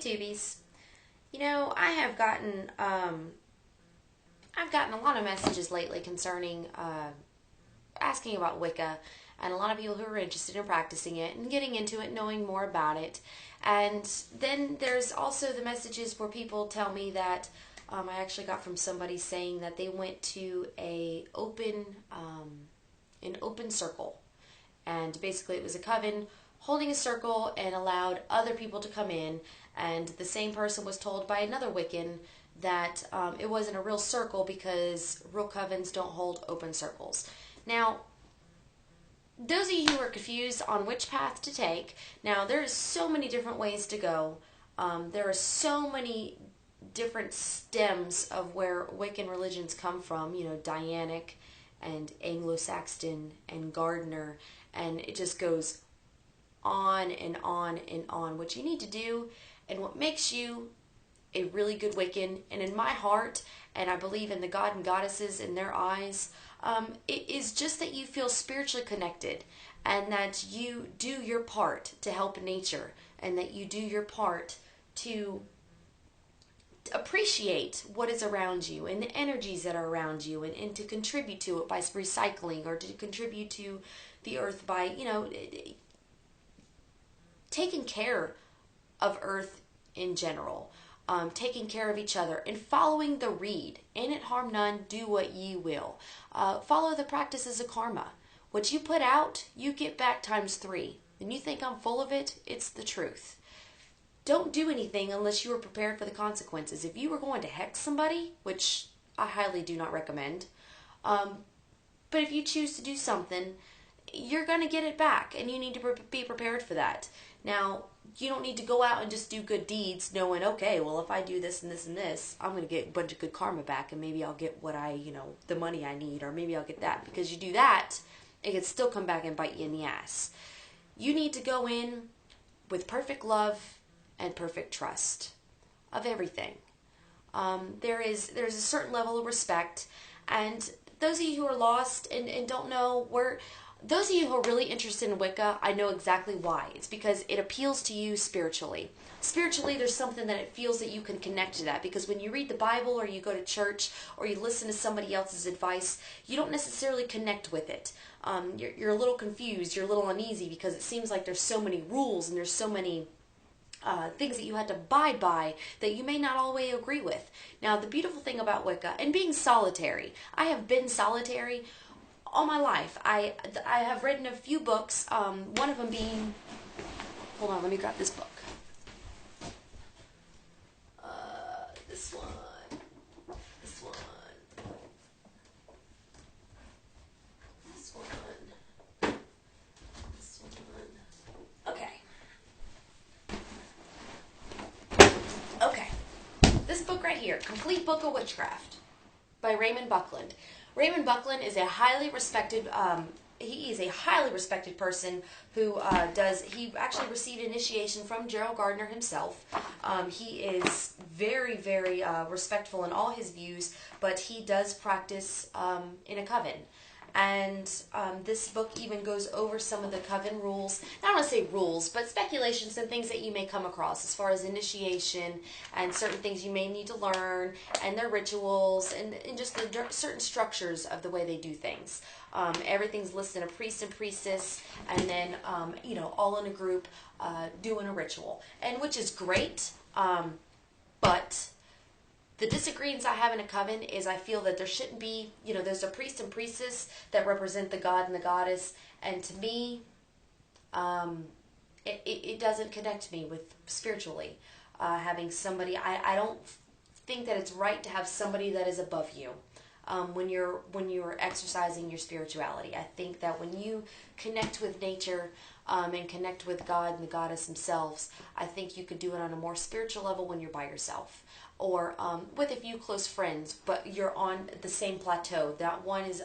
Hey Tubies. I've gotten a lot of messages lately concerning asking about Wicca, and a lot of people who are interested in practicing it and getting into it, knowing more about it. And then there's also the messages where people tell me that I actually got from somebody saying that they went to an open circle, and basically it was a coven holding a circle and allowed other people to come in, and the same person was told by another Wiccan that it wasn't a real circle because real covens don't hold open circles. Now, those of you who are confused on which path to take, now there's so many different ways to go. There are so many different stems of where Wiccan religions come from, Dianic and Anglo-Saxon and Gardner, and it just goes on and on and on. What you need to do and what makes you a really good Wiccan, and in my heart, and I believe in the God and goddesses in their eyes, it is just that you feel spiritually connected, and that you do your part to help nature, and that you do your part to appreciate what is around you and the energies that are around you, and to contribute to it by recycling, or to contribute to the earth by, taking care of earth in general, taking care of each other, and following the reed. In it harm none, do what ye will. Follow the practices of karma. What you put out, you get back times 3. And you think I'm full of it, it's the truth. Don't do anything unless you are prepared for the consequences. If you were going to hex somebody, which I highly do not recommend, but if you choose to do something, you're going to get it back, and you need to be prepared for that. Now, you don't need to go out and just do good deeds knowing, okay, well, if I do this and this and this, I'm going to get a bunch of good karma back, and maybe I'll get what the money I need, or maybe I'll get that. Because you do that, it can still come back and bite you in the ass. You need to go in with perfect love and perfect trust of everything. There's a certain level of respect, and those of you who are lost and don't know where... Those of you who are really interested in Wicca, I know exactly why. It's because it appeals to you spiritually. Spiritually, there's something that it feels that you can connect to that. Because when you read the Bible, or you go to church, or you listen to somebody else's advice, you don't necessarily connect with it. You're a little confused, you're a little uneasy, because it seems like there's so many rules, and there's so many things that you had to abide by that you may not always agree with. Now, the beautiful thing about Wicca, and being solitary, I have been solitary all my life. I have written a few books, one of them being, hold on, let me grab this book. This one, this one, this one, this one. Okay, this book right here, Complete Book of Witchcraft by Raymond Buckland. Raymond Buckland is a highly respected, he is a highly respected person who he actually received initiation from Gerald Gardner himself. He is very, very respectful in all his views, but he does practice in a coven. And this book even goes over some of the coven rules. I don't want to say rules, but speculations and things that you may come across as far as initiation and certain things you may need to learn, and their rituals, and just the certain structures of the way they do things. Everything's listed, a priest and priestess, and then, all in a group doing a ritual, and which is great, but... The disagreements I have in a coven is I feel that there shouldn't be, there's a priest and priestess that represent the god and the goddess, and to me, it doesn't connect me with spiritually. Having somebody, I don't think that it's right to have somebody that is above you when you're exercising your spirituality. I think that when you connect with nature and connect with God and the goddess themselves, I think you could do it on a more spiritual level when you're by yourself, or with a few close friends, but you're on the same plateau. That one is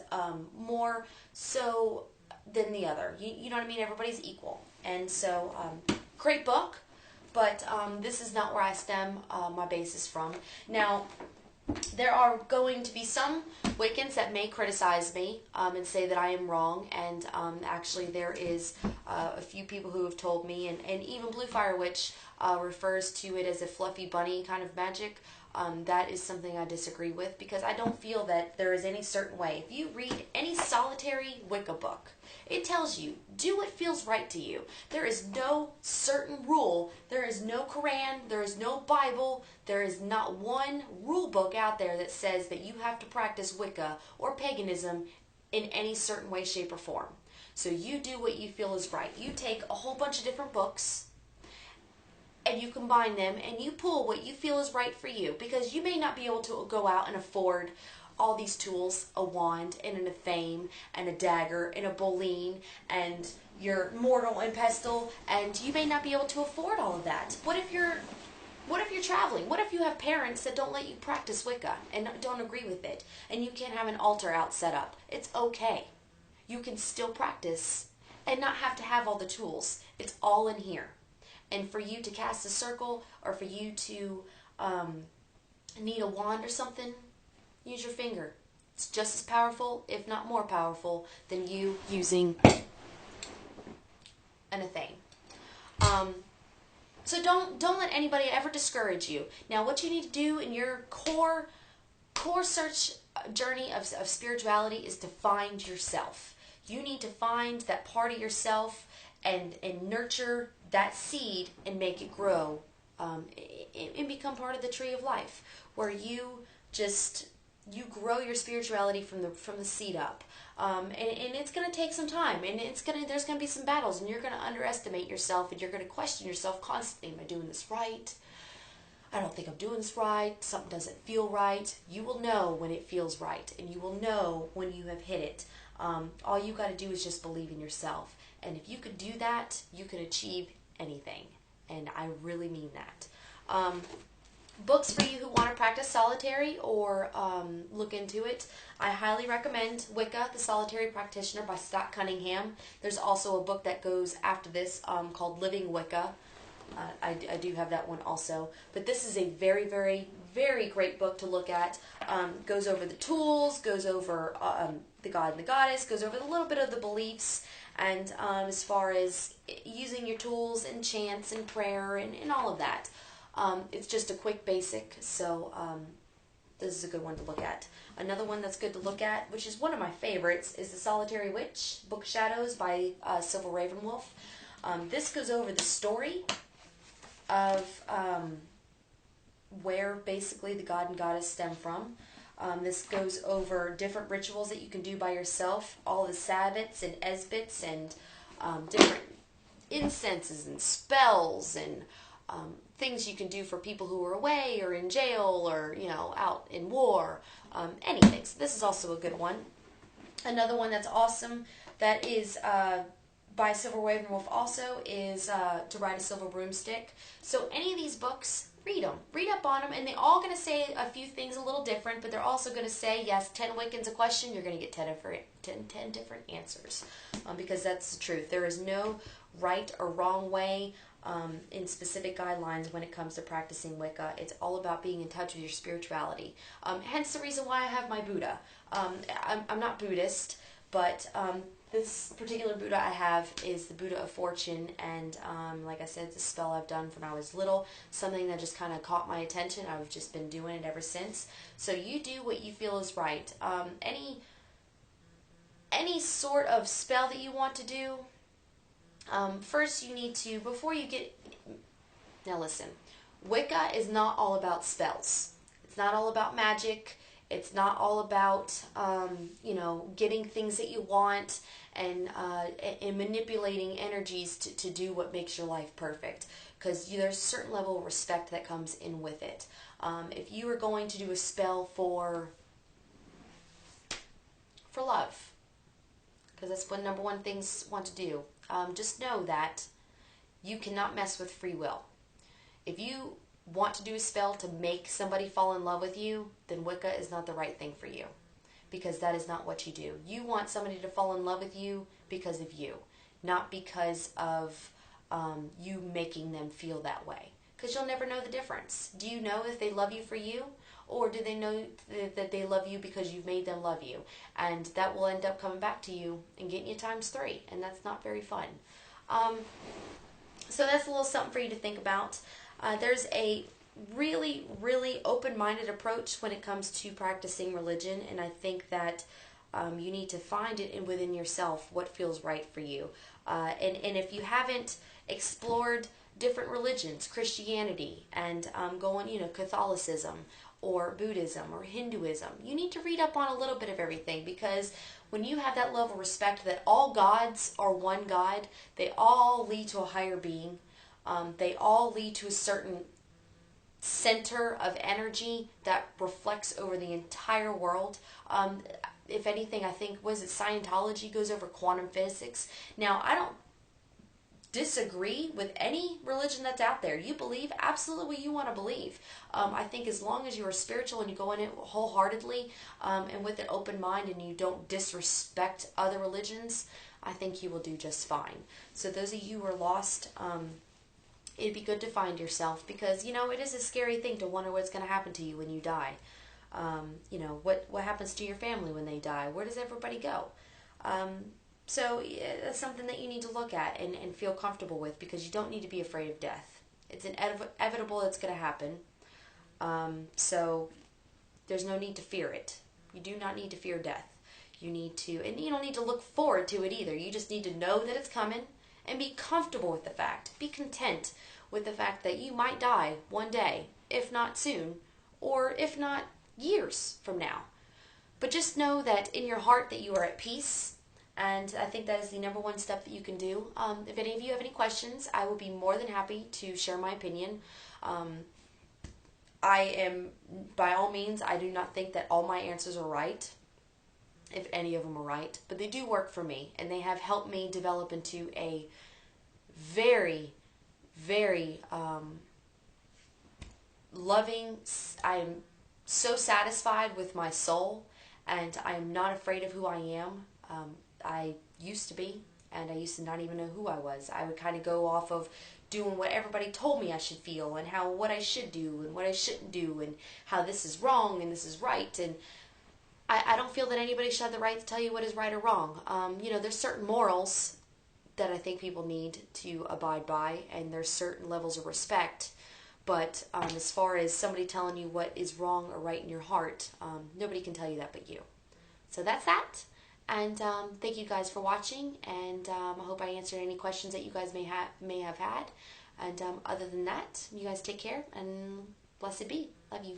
more so than the other. You know what I mean? Everybody's equal. And so, great book, but this is not where I stem my basis from. Now, There are going to be some Wiccans that may criticize me and say that I am wrong, and actually there is a few people who have told me, and even Blue Fire Witch refers to it as a fluffy bunny kind of magic. That is something I disagree with, because I don't feel that there is any certain way. If you read any solitary Wicca book, it tells you, do what feels right to you. There is no certain rule. There is no Quran. There is no Bible. There is not one rule book out there that says that you have to practice Wicca or paganism in any certain way, shape, or form. So you do what you feel is right. You take a whole bunch of different books and you combine them and you pull what you feel is right for you, because you may not be able to go out and afford all these tools, a wand and a thame and a dagger and a boline and your mortal and pestle, and you may not be able to afford all of that. What if you're traveling? What if you have parents that don't let you practice Wicca and don't agree with it, and you can't have an altar out set up? It's okay. You can still practice and not have to have all the tools. It's all in here. And for you to cast a circle, or for you to need a wand or something, use your finger. It's just as powerful, if not more powerful, than you using a thing. So don't let anybody ever discourage you. Now, what you need to do in your core search journey of spirituality is to find yourself. You need to find that part of yourself and nurture that seed and make it grow and become part of the tree of life, where you grow your spirituality from the seed up. And it's going to take some time, and there's going to be some battles, and you're going to underestimate yourself, and you're going to question yourself constantly. Am I doing this right? I don't think I'm doing this right. Something doesn't feel right. You will know when it feels right, and you will know when you have hit it. All you got to do is just believe in yourself. And if you could do that, you could achieve anything. And I really mean that. Books for you who want to practice solitary or look into it, I highly recommend Wicca, the Solitary Practitioner by Scott Cunningham. There's also a book that goes after this called Living Wicca. I do have that one also. But this is a very, very, very great book to look at. Goes over the tools, goes over the god and the goddess, goes over a little bit of the beliefs, and as far as using your tools and chants and prayer and all of that. It's just a quick basic, so this is a good one to look at. Another one that's good to look at, which is one of my favorites, is The Solitary Witch, Book Shadows by Silver Ravenwolf. This goes over the story of where basically the god and goddess stem from. This goes over different rituals that you can do by yourself, all the sabbats and esbits and different incenses and spells and things you can do for people who are away or in jail or, out in war, anything. So this is also a good one. Another one that's awesome that is by Silver Ravenwolf also is To Ride a Silver Broomstick. So any of these books, read them. Read up on them, and they're all going to say a few things a little different, but they're also going to say, yes, 10 Wiccans a question, you're going to get 10 different answers, because that's the truth. There is no right or wrong way in specific guidelines when it comes to practicing Wicca. It's all about being in touch with your spirituality. Hence the reason why I have my Buddha. I'm not Buddhist, but this particular Buddha I have is the Buddha of Fortune, and like I said, it's a spell I've done from when I was little, something that just kind of caught my attention. I've just been doing it ever since. So you do what you feel is right. Any sort of spell that you want to do, first you need to, before you get, now listen, Wicca is not all about spells. It's not all about magic. It's not all about, getting things that you want and manipulating energies to do what makes your life perfect. Because there's a certain level of respect that comes in with it. If you are going to do a spell for love, because that's what number one things want to do, just know that you cannot mess with free will. If you want to do a spell to make somebody fall in love with you, then Wicca is not the right thing for you, because that is not what you do. You want somebody to fall in love with you because of you, not because of you making them feel that way, because you'll never know the difference. Do you know if they love you for you, or do they know that they love you because you've made them love you? And that will end up coming back to you and getting you times 3, and that's not very fun. So that's a little something for you to think about. There's a really, really open-minded approach when it comes to practicing religion, and I think that you need to find it within yourself what feels right for you. And if you haven't explored different religions, Christianity, and going, Catholicism, or Buddhism, or Hinduism, you need to read up on a little bit of everything, because when you have that level of respect that all gods are one God, they all lead to a higher being, they all lead to a certain center of energy that reflects over the entire world. If anything, I think, was it Scientology goes over quantum physics. Now, I don't disagree with any religion that's out there. You believe absolutely what you want to believe. I think as long as you are spiritual and you go in it wholeheartedly and with an open mind, and you don't disrespect other religions, I think you will do just fine. So those of you who are lost, it'd be good to find yourself, because it is a scary thing to wonder what's going to happen to you when you die. What happens to your family when they die? Where does everybody go? So that's something that you need to look at and feel comfortable with, because you don't need to be afraid of death. It's inevitable, it's going to happen. So there's no need to fear it. You do not need to fear death. You need to, and you don't need to look forward to it either. You just need to know that it's coming and be comfortable with the fact. Be content with the fact that you might die one day, if not soon, or if not years from now. But just know that in your heart that you are at peace, and I think that is the number one step that you can do. If any of you have any questions, I will be more than happy to share my opinion. I am, by all means, I do not think that all my answers are right, if any of them are right, but they do work for me, and they have helped me develop into a very, very loving, I am so satisfied with my soul, and I am not afraid of who I am. I used to be, and I used to not even know who I was. I would kind of go off of doing what everybody told me I should feel, and what I should do and what I shouldn't do, and how this is wrong and this is right. And I don't feel that anybody should have the right to tell you what is right or wrong. There's certain morals that I think people need to abide by, and there's certain levels of respect. But as far as somebody telling you what is wrong or right in your heart, nobody can tell you that but you. So that's that. And thank you guys for watching, and I hope I answered any questions that you guys may have had. And other than that, you guys take care, and blessed be. Love you.